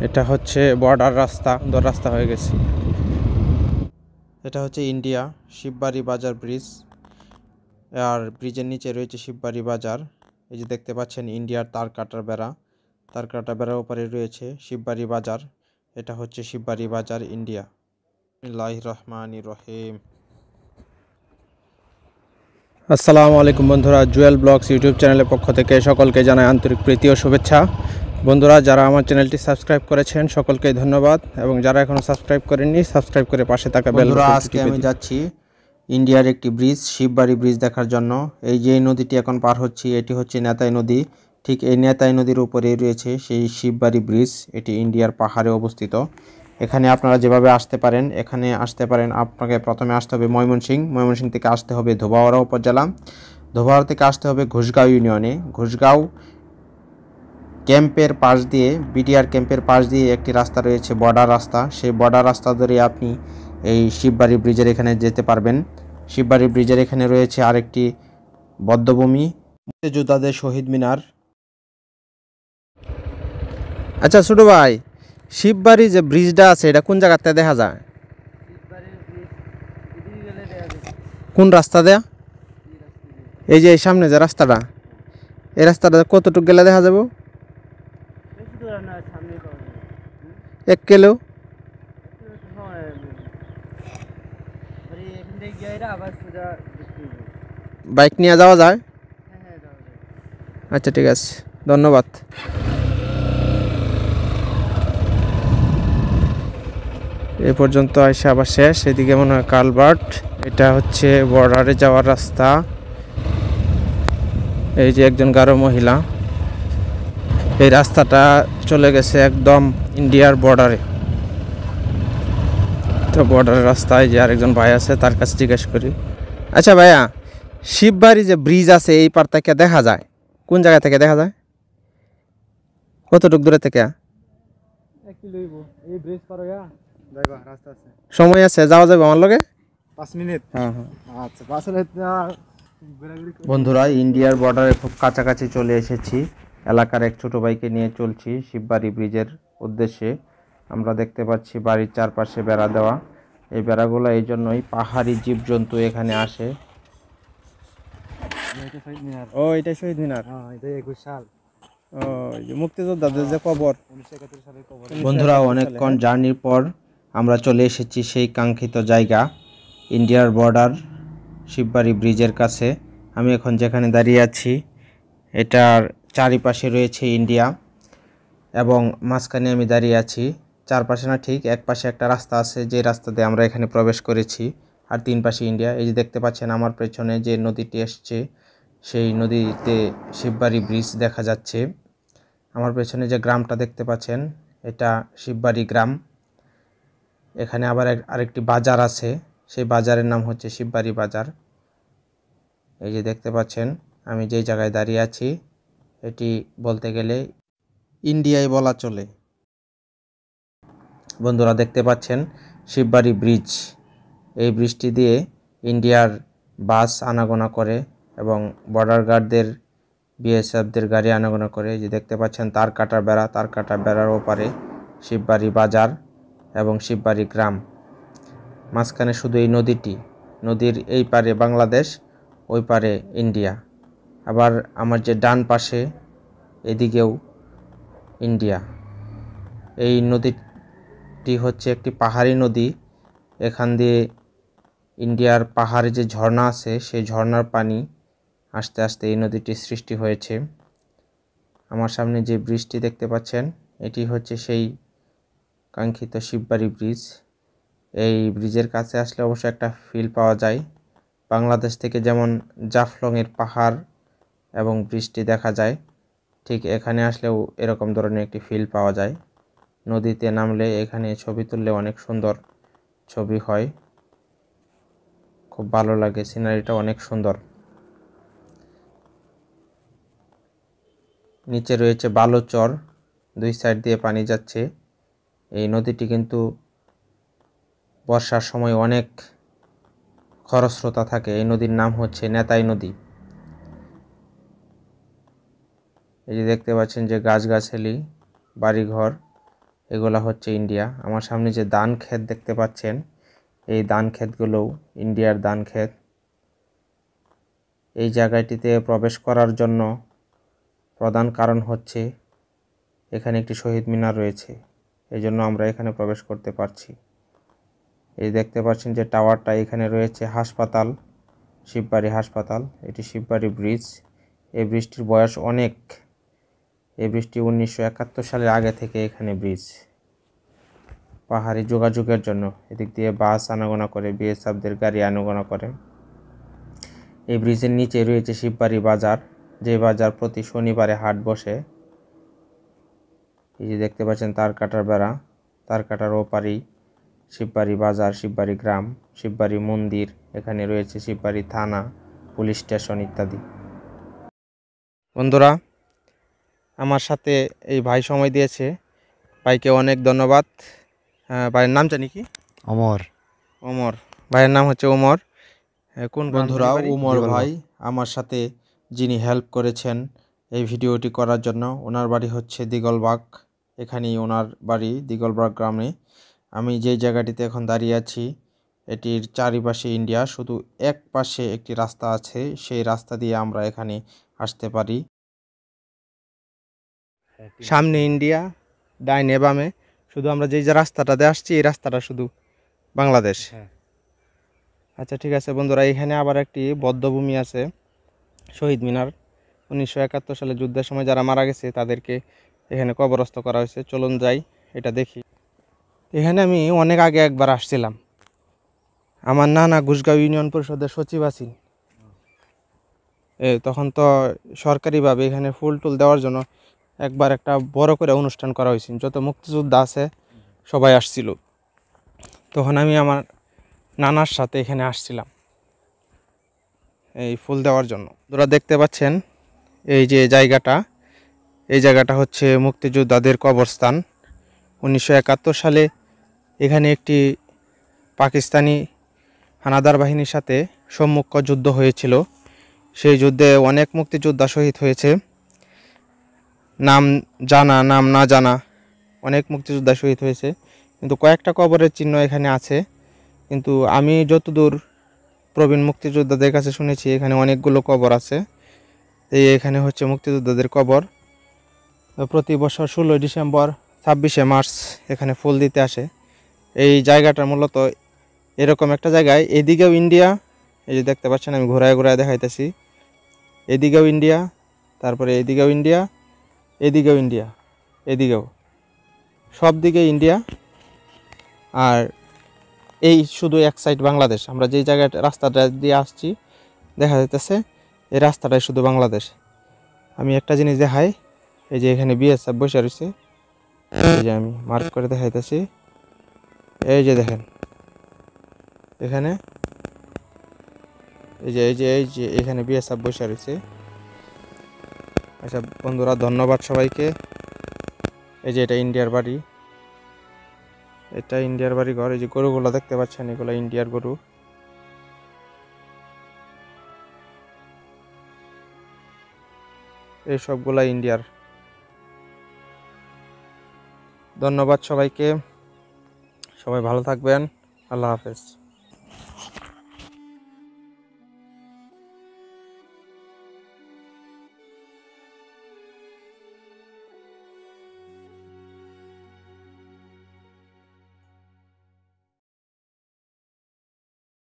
এটা হচ্ছে বর্ডার রাস্তা, সুন্দর রাস্তা হয়ে গেছে। এটা হচ্ছে ইন্ডিয়া শিববাড়ি বাজার ব্রিজ, আর ব্রিজের নিচে রয়েছে শিববাড়ি বাজার। এই যে দেখতে পাচ্ছেন ইন্ডিয়ার তার কাটার বেড়া, তার কাটা বেড়ার উপরে রয়েছে শিববাড়ি বাজার। এটা হচ্ছে শিববাড়ি বাজার, ইন্ডিয়া। বিসমিল্লাহির রহমানির রহিম। আসসালামু আলাইকুম বন্ধুরা, জুয়েল ব্লগস ইউটিউব চ্যানেলের পক্ষ থেকে সকলকে জানাই আন্তরিক প্রীতি ও শুভেচ্ছা। বন্ধুরা, যারা আমার চ্যানেলটি সাবস্ক্রাইব করেছেন সকলকে ধন্যবাদ, এবং যারা এখনও সাবস্ক্রাইব করেননি সাবস্ক্রাইব করে পাশে থাকা বেল বাটনটি আজকে আমি যাচ্ছি ইন্ডিয়ার একটি ব্রিজ, শিববাড়ি ব্রিজ দেখার জন্য। এই যে নদীটি এখন পার হচ্ছি, এটি হচ্ছে নেতাই নদী। ঠিক এই নেতাই নদীর উপরেই রয়েছে সেই শিববাড়ি ব্রিজ। এটি ইন্ডিয়ার পাহাড়ে অবস্থিত। এখানে আপনারা যেভাবে আসতে পারেন, এখানে আসতে পারেন। আপনাকে প্রথমে আসতে হবে ময়মনসিংহ থেকে আসতে হবে ধোবাউড়া উপজেলা, ধোবাউড়া থেকে আসতে হবে ঘোষগাঁও ইউনিয়নে। ঘোষগাঁও ক্যাম্পের পাশ দিয়ে, বিটিআর ক্যাম্পের পাশ দিয়ে একটি রাস্তা রয়েছে, বর্ডার রাস্তা। সেই বর্ডার রাস্তা ধরে আপনি এই শিববাড়ি ব্রিজের এখানে যেতে পারবেন। শিববাড়ি ব্রিজের এখানে রয়েছে আরেকটি বধ্যভূমি, মুক্তিযোদ্ধাদের শহীদ মিনার। আচ্ছা ছোট ভাই, শিববাড়ি যে ব্রিজটা আছে এটা কোন জায়গাতে দেখা যায়? কোন রাস্তা দেয়া? এই যে এই সামনে যে রাস্তাটা, এই রাস্তাটা কতটুকু গেলে দেখা যাবো? 1 কিলো। বাইক নিয়ে যাওয়া যায়? আচ্ছা ঠিক আছে, ধন্যবাদ। এই পর্যন্ত এসে আবার শেষ। এদিকে মনে হয় কালভার্ট। এটা হচ্ছে বর্ডারে যাওয়ার রাস্তা। এই যে একজন গারো মহিলা, এই রাস্তাটা চলে গেছে একদম ইন্ডিয়ার বর্ডারে। তো বর্ডারের রাস্তায় যে আরেকজন ভাই আছে, তার কাছে জিজ্ঞেস করি। আচ্ছা ভাইয়া, শিববাড়ি যে ব্রিজ আছে এই পার থেকে দেখা যায়? কোন জায়গা থেকে দেখা যায়? কতটুক দূরে থেকে? সময় আছে, যাওয়া যাবে আমার লগে? 5 মিনিট। হ্যাঁ হ্যাঁ। আচ্ছা 5 মিনিট। বন্ধুরা, ইন্ডিয়ার বর্ডারে খুব কাছাকাছি চলে এসেছি। এলাকার এক ছোট ভাইকে নিয়ে চলছি শিববাড়ি ব্রিজের উদ্দেশ্যে। আমরা দেখতে পাচ্ছি বাড়ির চারপাশে বেড়া দেওয়া। এই বেড়াগুলো এই জন্যই পাহাড়ি জীবজন্তু এখানে আসে। ও এটা শহীদ মিনার। এটা 21 সাল। ও এই যে মুক্তিযোদ্ধাদের যে কবর। 1971 সালের কবর। বন্ধুরা, অনেকক্ষণ জার্নির পর আমরা চলে এসেছি সেই কাঙ্ক্ষিত জায়গা, ইন্ডিয়ার বর্ডার শিববাড়ি ব্রিজের কাছে। আমি এখন যেখানে দাঁড়িয়ে আছি এটার চারিপাশে রয়েছে ইন্ডিয়া, এবং মাঝখানে আমি দাঁড়িয়ে আছি। চারপাশে না, ঠিক এক পাশে একটা রাস্তা আছে, যে রাস্তা দিয়ে আমরা এখানে প্রবেশ করেছি, আর 3 পাশে ইন্ডিয়া। এই যে দেখতে পাচ্ছেন আমার পেছনে যে নদীটি এসছে, সেই নদীতে শিববাড়ি ব্রিজ দেখা যাচ্ছে। আমার পেছনে যে গ্রামটা দেখতে পাচ্ছেন এটা শিববাড়ি গ্রাম। এখানে আবার আরেকটি বাজার আছে, সেই বাজারের নাম হচ্ছে শিববাড়ি বাজার। এই যে দেখতে পাচ্ছেন আমি যেই জায়গায় দাঁড়িয়ে আছি, এটি বলতে গেলে ইন্ডিয়ায় বলা চলে। বন্ধুরা দেখতে পাচ্ছেন শিববাড়ি ব্রিজ। এই ব্রিজটি দিয়ে ইন্ডিয়ার বাস আনাগোনা করে, এবং বর্ডার গার্ডদের, বিএসএফদের গাড়ি আনাগোনা করে। যে দেখতে পাচ্ছেন তার কাটার বেড়া, তার কাটার বেড়ার ওপারে শিববাড়ি বাজার এবং শিববাড়ি গ্রাম। মাঝখানে শুধু এই নদীটি, নদীর এই পারে বাংলাদেশ, ওই পারে ইন্ডিয়া। আবার আমার যে ডান পাশে, এদিকেও ইন্ডিয়া। এই নদীটি হচ্ছে একটি পাহাড়ি নদী। এখান দিয়ে ইন্ডিয়ার পাহাড়ে যে ঝর্ণা আছে, সেই ঝর্ণার পানি আস্তে আস্তে এই নদীটির সৃষ্টি হয়েছে। আমার সামনে যে ব্রিজটি দেখতে পাচ্ছেন, এটি হচ্ছে সেই কাঙ্ক্ষিত শিববাড়ি ব্রিজ। এই ব্রিজের কাছে আসলে অবশ্যই একটা ফিল পাওয়া যায়। বাংলাদেশ থেকে যেমন জাফলংয়ের পাহাড় এবং বৃষ্টি দেখা যায়, ঠিক এখানে আসলেও এরকম ধরনের একটি ফিল পাওয়া যায়। নদীতে নামলে এখানে ছবি তুললে অনেক সুন্দর ছবি হয়, খুব ভালো লাগে, সিনারিটা অনেক সুন্দর। নিচে রয়েছে বালুচর, 2 সাইড দিয়ে পানি যাচ্ছে। এই নদীটি কিন্তু বর্ষার সময় অনেক খরস্রোতা থাকে। এই নদীর নাম হচ্ছে নেতাই নদী। এই যে দেখতে পাচ্ছেন যে গাছগাছালি, বাড়িঘর, এগুলা হচ্ছে ইন্ডিয়া। আমার সামনে যে ধান ক্ষেত দেখতে পাচ্ছেন, এই ধান ক্ষেতগুলোও ইন্ডিয়ার ধান ক্ষেত। এই জায়গাটিতে প্রবেশ করার জন্য প্রধান কারণ হচ্ছে এখানে একটি শহীদ মিনার রয়েছে, এই জন্য আমরা এখানে প্রবেশ করতে পারছি। এই দেখতে পাচ্ছেন যে টাওয়ারটা, এখানে রয়েছে হাসপাতাল, শিববাড়ি হাসপাতাল। এটি শিববাড়ি ব্রিজ। এই ব্রিজটির বয়স অনেক। এই ব্রিজটি 1971 সালের আগে থেকে এখানে ব্রিজ। পাহাড়ি যোগাযোগের জন্য এদিক দিয়ে বাস আনাগোনা করে, বিএসএফদের গাড়ি আনাগোনা করে। এই ব্রিজের নিচে রয়েছে শিববাড়ি বাজার, যে বাজার প্রতি শনিবারে হাট বসে। এই যে দেখতে পাচ্ছেন তার কাটার বেড়া, তার কাটার ওপারেই শিববাড়ি বাজার, শিববাড়ি গ্রাম, শিববাড়ি মন্দির, এখানে রয়েছে শিববাড়ি থানা, পুলিশ স্টেশন ইত্যাদি। বন্ধুরা, আমার সাথে এই ভাই সময় দিয়েছে, ভাইকে অনেক ধন্যবাদ। ভাইয়ের নাম জানি কি? অমর। ওমর। ভাইয়ের নাম হচ্ছে ওমর। কোন বন্ধুরা, ওমর দিগলবাগ। ভাই আমার সাথে যিনি হেল্প করেছেন এই ভিডিওটি করার জন্য, ওনার বাড়ি হচ্ছে দিগলবাগ। এখানেই ওনার বাড়ি, দিগলবাগ গ্রামে। আমি যেই জায়গাটিতে এখন দাঁড়িয়ে আছি, এটির চারিপাশে ইন্ডিয়া, শুধু এক পাশে একটি রাস্তা আছে, সেই রাস্তা দিয়ে আমরা এখানে আসতে পারি। সামনে ইন্ডিয়া, ডাইনে বামে, শুধু আমরা যেই যে রাস্তাটাতে আসছি এই রাস্তাটা শুধু বাংলাদেশ। হ্যাঁ। আচ্ছা ঠিক আছে বন্ধুরা, এখানে আবার একটি বধ্যভূমি আছে, শহীদ মিনার। 1971 সালে যুদ্ধের সময় যারা মারা গেছে তাদেরকে এখানে কবরস্থ করা হয়েছে। চলুন যাই, এটা দেখি। এখানে আমি অনেক আগে একবার আসছিলাম, আমার নানা ঘুষগাঁও ইউনিয়ন পরিষদের সচিব আছি। তখন তো সরকারিভাবে এখানে ফুল টুল দেওয়ার জন্য একবার একটা বড় করে অনুষ্ঠান করা হয়েছিল, যত মুক্তিযোদ্ধা আছে সবাই আসছিল। তখন আমি আমার নানার সাথে এখানে আসছিলাম এই ফুল দেওয়ার জন্য। তোরা দেখতে পাচ্ছেন এই যে জায়গাটা, এই জায়গাটা হচ্ছে মুক্তিযোদ্ধাদের কবরস্থান। 1971 সালে এখানে একটি পাকিস্তানি হানাদার বাহিনীর সাথে সম্মুখ যুদ্ধ হয়েছিল। সেই যুদ্ধে অনেক মুক্তিযোদ্ধা শহীদ হয়েছে, নাম জানা নাম না জানা অনেক মুক্তিযোদ্ধা শহীদ হয়েছে, কিন্তু কয়েকটা কবরের চিহ্ন এখানে আছে। কিন্তু আমি যতদূর প্রবীণ মুক্তিযোদ্ধাদের কাছে শুনেছি এখানে অনেকগুলো কবর আছে। এই এখানে হচ্ছে মুক্তিযোদ্ধাদের কবর। প্রতি বছর 16 ডিসেম্বর, 26শে মার্চ এখানে ফুল দিতে আসে। এই জায়গাটা মূলত এরকম একটা জায়গায়, এদিকেও ইন্ডিয়া, এই যে দেখতে পাচ্ছেন আমি ঘোরায় ঘোরায় দেখাইতেছি, এদিকেও ইন্ডিয়া, তারপরে এদিকেও ইন্ডিয়া, এদিকেও ইন্ডিয়া, এদিকেও, সব দিকে ইন্ডিয়া, আর এই শুধু এক সাইড বাংলাদেশ। আমরা যেই জায়গাটা রাস্তাটা দিয়ে আসছি দেখা যাইতেছে এই রাস্তাটাই শুধু বাংলাদেশ। আমি একটা জিনিস দেখাই, এই যে এখানে বিএসএফ বসে রয়েছে, এই যে আমি মার্ক করে দেখাইতেছি, এই যে দেখেন এখানে, এই যে এখানে বিএসএফ বসে রয়েছে। আচ্ছা বন্ধুরা, ধন্যবাদ সবাইকে। এই যে এটা ইন্ডিয়ার বাড়ি, এটা ইন্ডিয়ার বাড়ি ঘর। এই যে গরুগুলো দেখতে পাচ্ছেন, এগুলো ইন্ডিয়ার গরু। এই সবগুলা ইন্ডিয়ার। ধন্যবাদ সবাইকে, সবাই ভালো থাকবেন, আল্লাহ হাফেজ।